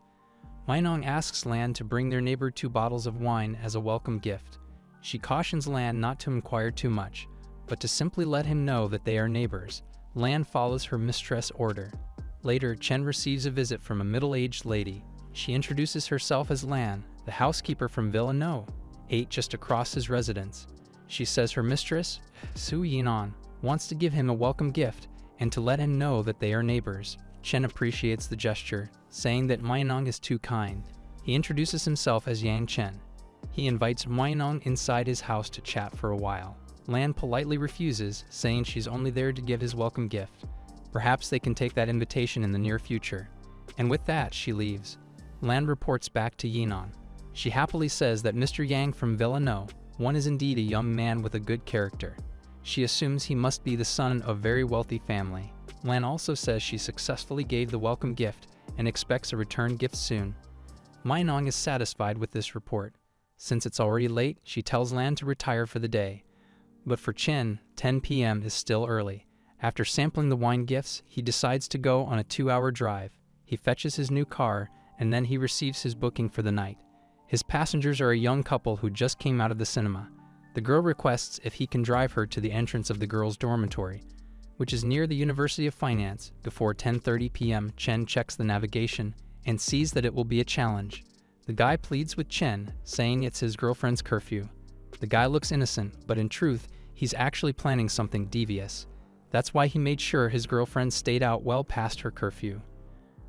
Minong asks Lan to bring their neighbor 2 bottles of wine as a welcome gift. She cautions Lan not to inquire too much, but to simply let him know that they are neighbors. Lan follows her mistress' order. Later, Chen receives a visit from a middle-aged lady. She introduces herself as Lan, the housekeeper from Villa No 8 just across his residence. She says her mistress, Su Yinan, wants to give him a welcome gift and to let him know that they are neighbors. Chen appreciates the gesture, saying that Minong is too kind. He introduces himself as Yang Chen. He invites Minong inside his house to chat for a while. Lan politely refuses, saying she's only there to give his welcome gift. Perhaps they can take that invitation in the near future. And with that, she leaves. Lan reports back to Yinan. She happily says that Mr. Yang from Villa No 1 is indeed a young man with a good character. She assumes he must be the son of a very wealthy family. Lan also says she successfully gave the welcome gift and expects a return gift soon. Minong is satisfied with this report. Since it's already late, she tells Lan to retire for the day. But for Chen, 10 p.m. is still early. After sampling the wine gifts, he decides to go on a 2-hour drive. He fetches his new car, and then he receives his booking for the night. His passengers are a young couple who just came out of the cinema. The girl requests if he can drive her to the entrance of the girls' dormitory, which is near the University of Finance. Before 10:30 p.m., Chen checks the navigation and sees that it will be a challenge. The guy pleads with Chen, saying it's his girlfriend's curfew. The guy looks innocent, but in truth, he's actually planning something devious. That's why he made sure his girlfriend stayed out well past her curfew.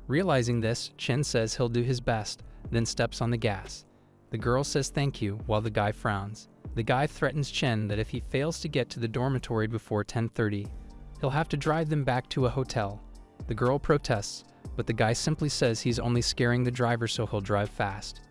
Realizing this, Chen says he'll do his best, then steps on the gas. The girl says thank you, while the guy frowns. The guy threatens Chen that if he fails to get to the dormitory before 10:30, he'll have to drive them back to a hotel. The girl protests, but the guy simply says he's only scaring the driver so he'll drive fast.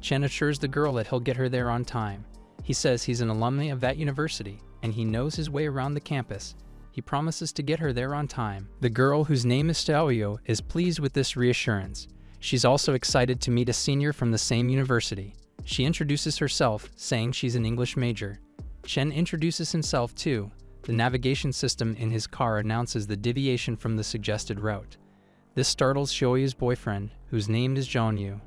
Chen assures the girl that he'll get her there on time. He says he's an alumni of that university, and he knows his way around the campus. He promises to get her there on time. The girl, whose name is Xiaoyu, is pleased with this reassurance. She's also excited to meet a senior from the same university. She introduces herself, saying she's an English major. Chen introduces himself too. The navigation system in his car announces the deviation from the suggested route. This startles Xiaoyu's boyfriend, whose name is Zhongyu.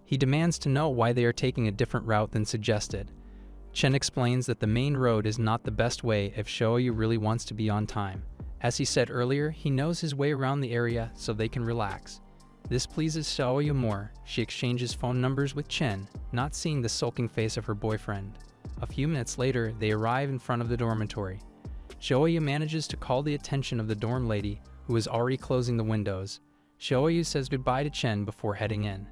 He demands to know why they are taking a different route than suggested. Chen explains that the main road is not the best way if Xiaoyu really wants to be on time. As he said earlier, he knows his way around the area so they can relax. This pleases Xiaoyu more. She exchanges phone numbers with Chen, not seeing the sulking face of her boyfriend. A few minutes later, they arrive in front of the dormitory. Xiaoyu manages to call the attention of the dorm lady, who is already closing the windows. Xiaoyu says goodbye to Chen before heading in.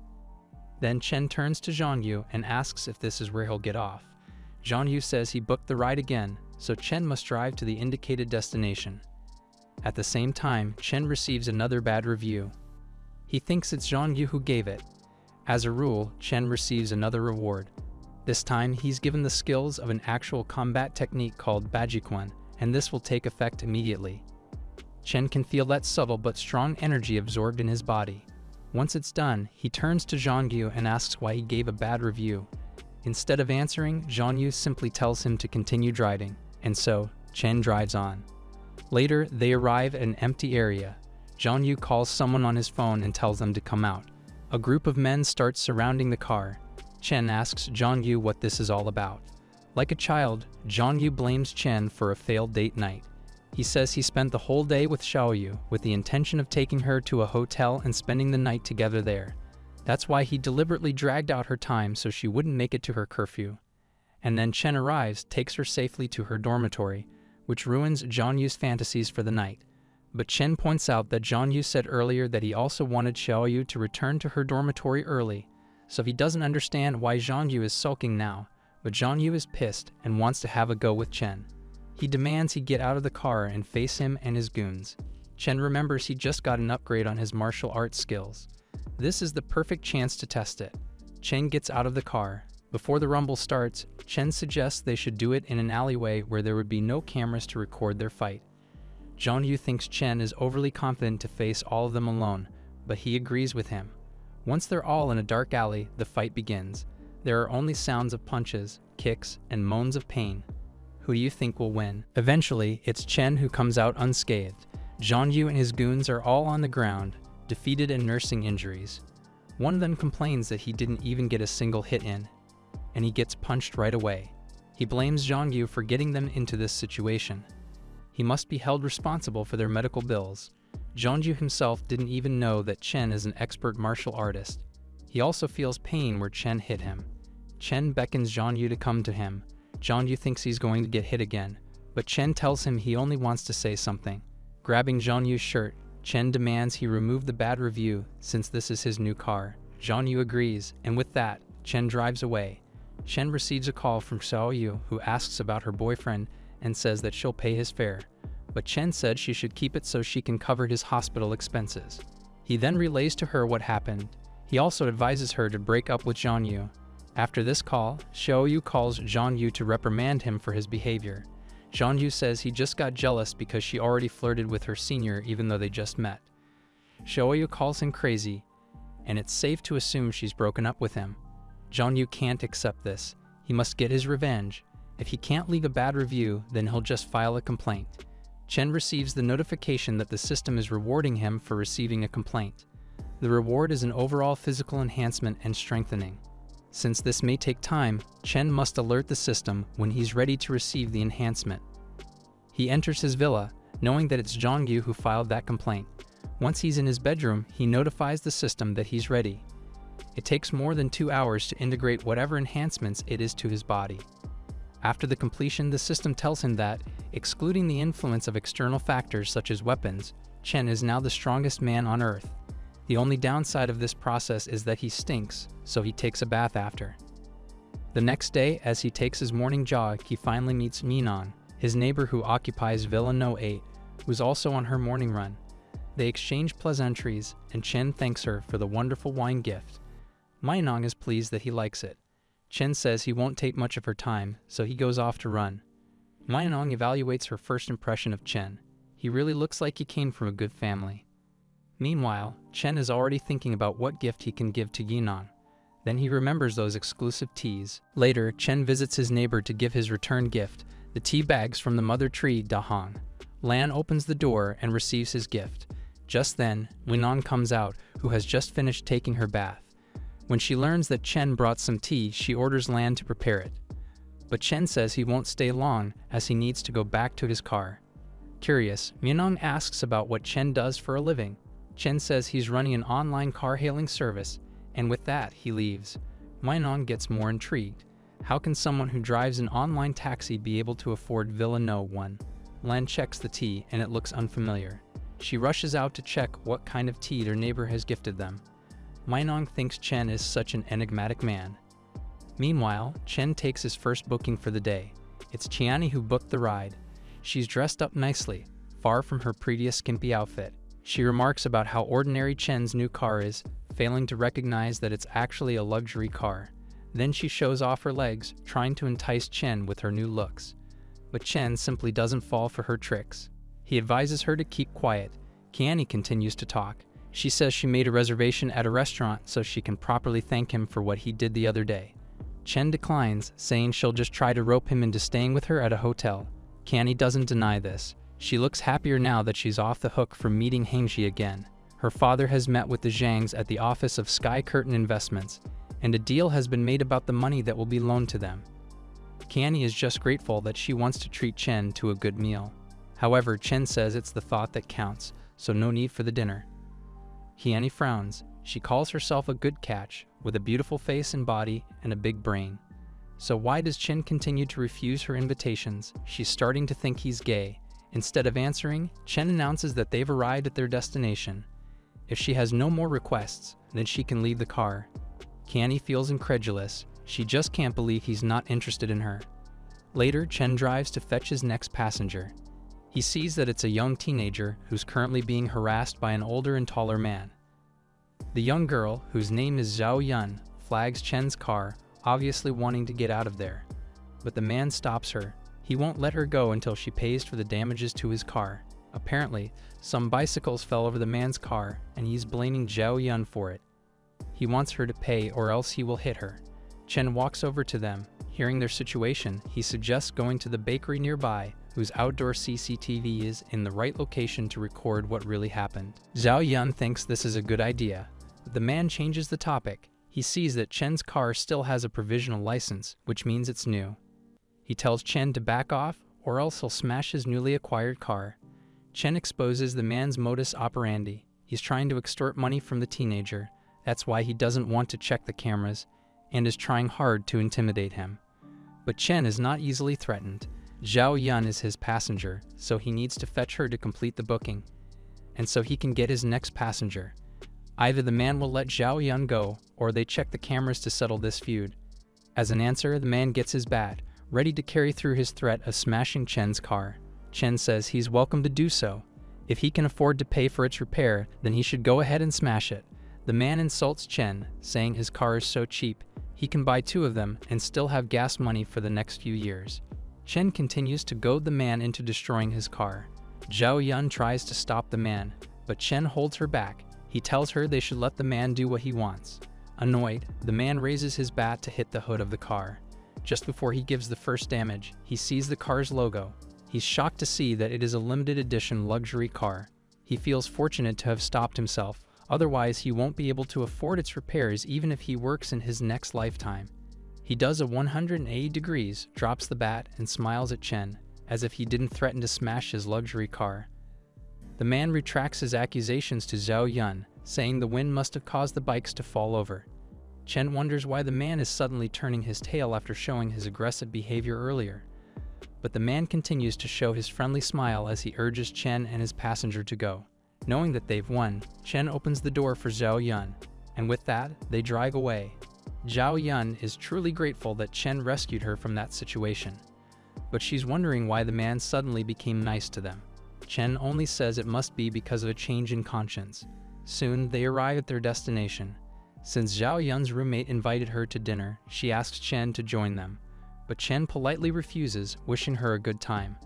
Then Chen turns to Zhongyu and asks if this is where he'll get off. Zhongyu says he booked the ride again, so Chen must drive to the indicated destination. At the same time, Chen receives another bad review. He thinks it's Zhongyu who gave it. As a rule, Chen receives another reward. This time, he's given the skills of an actual combat technique called Bajikwan, and this will take effect immediately. Chen can feel that subtle but strong energy absorbed in his body. Once it's done, he turns to Zhongyu and asks why he gave a bad review. Instead of answering, Zhongyu simply tells him to continue driving, and so, Chen drives on. Later, they arrive at an empty area. Zhongyu calls someone on his phone and tells them to come out. A group of men starts surrounding the car. Chen asks Zhongyu what this is all about. Like a child, Zhongyu blames Chen for a failed date night. He says he spent the whole day with Xiaoyu with the intention of taking her to a hotel and spending the night together there. That's why he deliberately dragged out her time so she wouldn't make it to her curfew. And then Chen arrives, takes her safely to her dormitory, which ruins Zhang Yu's fantasies for the night. But Chen points out that Zhang Yu said earlier that he also wanted Xiao Yu to return to her dormitory early, so he doesn't understand why Zhang Yu is sulking now, but Zhang Yu is pissed and wants to have a go with Chen. He demands he get out of the car and face him and his goons. Chen remembers he just got an upgrade on his martial arts skills. This is the perfect chance to test it. Chen gets out of the car. Before the rumble starts, Chen suggests they should do it in an alleyway where there would be no cameras to record their fight. Zhang Yu thinks Chen is overly confident to face all of them alone, but he agrees with him. Once they're all in a dark alley, the fight begins. There are only sounds of punches, kicks, and moans of pain. Who do you think will win? Eventually, it's Chen who comes out unscathed. Zhang Yu and his goons are all on the ground, defeated and nursing injuries. One of them complains that he didn't even get a single hit in, and he gets punched right away. He blames Zhang Yu for getting them into this situation. He must be held responsible for their medical bills. Zhang Yu himself didn't even know that Chen is an expert martial artist. He also feels pain where Chen hit him. Chen beckons Zhang Yu to come to him. Zhang Yu thinks he's going to get hit again, but Chen tells him he only wants to say something. Grabbing Zhang Yu's shirt, Chen demands he remove the bad review since this is his new car. Zhang Yu agrees, and with that, Chen drives away. Chen receives a call from Xiao Yu, who asks about her boyfriend and says that she'll pay his fare. But Chen said she should keep it so she can cover his hospital expenses. He then relays to her what happened. He also advises her to break up with Zhang Yu. After this call, Xiao Yu calls Zhang Yu to reprimand him for his behavior. Zhang Yu says he just got jealous because she already flirted with her senior even though they just met. Xiao Yu calls him crazy, and it's safe to assume she's broken up with him. Zhang Yu can't accept this. He must get his revenge. If he can't leave a bad review, then he'll just file a complaint. Chen receives the notification that the system is rewarding him for receiving a complaint. The reward is an overall physical enhancement and strengthening. Since this may take time, Chen must alert the system when he's ready to receive the enhancement. He enters his villa, knowing that it's Zhang Yu who filed that complaint. Once he's in his bedroom, he notifies the system that he's ready. It takes more than 2 hours to integrate whatever enhancements it is to his body. After the completion, the system tells him that, excluding the influence of external factors such as weapons, Chen is now the strongest man on Earth. The only downside of this process is that he stinks, so he takes a bath after. The next day, as he takes his morning jog, he finally meets Minong, his neighbor who occupies Villa No. 8, who's also on her morning run. They exchange pleasantries, and Chen thanks her for the wonderful wine gift. Minong is pleased that he likes it. Chen says he won't take much of her time, so he goes off to run. Minong evaluates her first impression of Chen. He really looks like he came from a good family. Meanwhile, Chen is already thinking about what gift he can give to Yinan. Then he remembers those exclusive teas. Later, Chen visits his neighbor to give his return gift, the tea bags from the mother tree Dahong. Lan opens the door and receives his gift. Just then, Winan comes out, who has just finished taking her bath. When she learns that Chen brought some tea, she orders Lan to prepare it. But Chen says he won't stay long, as he needs to go back to his car. Curious, Minong asks about what Chen does for a living. Chen says he's running an online car-hailing service, and with that, he leaves. Minong gets more intrigued. How can someone who drives an online taxi be able to afford Villa No. 1? Lan checks the tea, and it looks unfamiliar. She rushes out to check what kind of tea their neighbor has gifted them. Minong thinks Chen is such an enigmatic man. Meanwhile, Chen takes his first booking for the day. It's Qiani who booked the ride. She's dressed up nicely, far from her previous skimpy outfit. She remarks about how ordinary Chen's new car is, failing to recognize that it's actually a luxury car. Then she shows off her legs, trying to entice Chen with her new looks. But Chen simply doesn't fall for her tricks. He advises her to keep quiet. Qiani continues to talk. She says she made a reservation at a restaurant so she can properly thank him for what he did the other day. Chen declines, saying she'll just try to rope him into staying with her at a hotel. Qiani doesn't deny this. She looks happier now that she's off the hook from meeting Hengji again. Her father has met with the Zhangs at the office of Sky Curtain Investments, and a deal has been made about the money that will be loaned to them. Qiani is just grateful that she wants to treat Chen to a good meal. However, Chen says it's the thought that counts, so no need for the dinner. Qiani frowns. She calls herself a good catch, with a beautiful face and body and a big brain. So why does Chen continue to refuse her invitations? She's starting to think he's gay. Instead of answering, Chen announces that they've arrived at their destination. If she has no more requests, then she can leave the car. Kiani feels incredulous. She just can't believe he's not interested in her. Later, Chen drives to fetch his next passenger. He sees that it's a young teenager who's currently being harassed by an older and taller man. The young girl, whose name is Zhao Yun, flags Chen's car, obviously wanting to get out of there. But the man stops her. He won't let her go until she pays for the damages to his car. Apparently, some bicycles fell over the man's car, and he's blaming Zhao Yun for it. He wants her to pay or else he will hit her. Chen walks over to them. Hearing their situation, he suggests going to the bakery nearby, whose outdoor CCTV is in the right location to record what really happened. Zhao Yun thinks this is a good idea, but the man changes the topic. He sees that Chen's car still has a provisional license, which means it's new. He tells Chen to back off, or else he'll smash his newly acquired car. Chen exposes the man's modus operandi. He's trying to extort money from the teenager. That's why he doesn't want to check the cameras, and is trying hard to intimidate him. But Chen is not easily threatened. Zhao Yun is his passenger, so he needs to fetch her to complete the booking, and so he can get his next passenger. Either the man will let Zhao Yun go, or they check the cameras to settle this feud. As an answer, the man gets his bat, ready to carry through his threat of smashing Chen's car. Chen says he's welcome to do so. If he can afford to pay for its repair, then he should go ahead and smash it. The man insults Chen, saying his car is so cheap, he can buy 2 of them and still have gas money for the next few years. Chen continues to goad the man into destroying his car. Zhao Yun tries to stop the man, but Chen holds her back. He tells her they should let the man do what he wants. Annoyed, the man raises his bat to hit the hood of the car. Just before he gives the first damage, he sees the car's logo. He's shocked to see that it is a limited edition luxury car. He feels fortunate to have stopped himself, otherwise he won't be able to afford its repairs even if he works in his next lifetime. He does a 180 degrees, drops the bat, and smiles at Chen, as if he didn't threaten to smash his luxury car. The man retracts his accusations to Zhao Yun, saying the wind must have caused the bikes to fall over. Chen wonders why the man is suddenly turning his tail after showing his aggressive behavior earlier. But the man continues to show his friendly smile as he urges Chen and his passenger to go. Knowing that they've won, Chen opens the door for Zhao Yun, and with that, they drive away. Zhao Yun is truly grateful that Chen rescued her from that situation, but she's wondering why the man suddenly became nice to them. Chen only says it must be because of a change in conscience. Soon, they arrive at their destination. Since Zhao Yun's roommate invited her to dinner, she asks Chen to join them, but Chen politely refuses, wishing her a good time.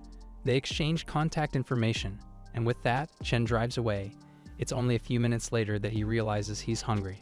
They exchange contact information, and with that, Chen drives away. It's only a few minutes later that he realizes he's hungry.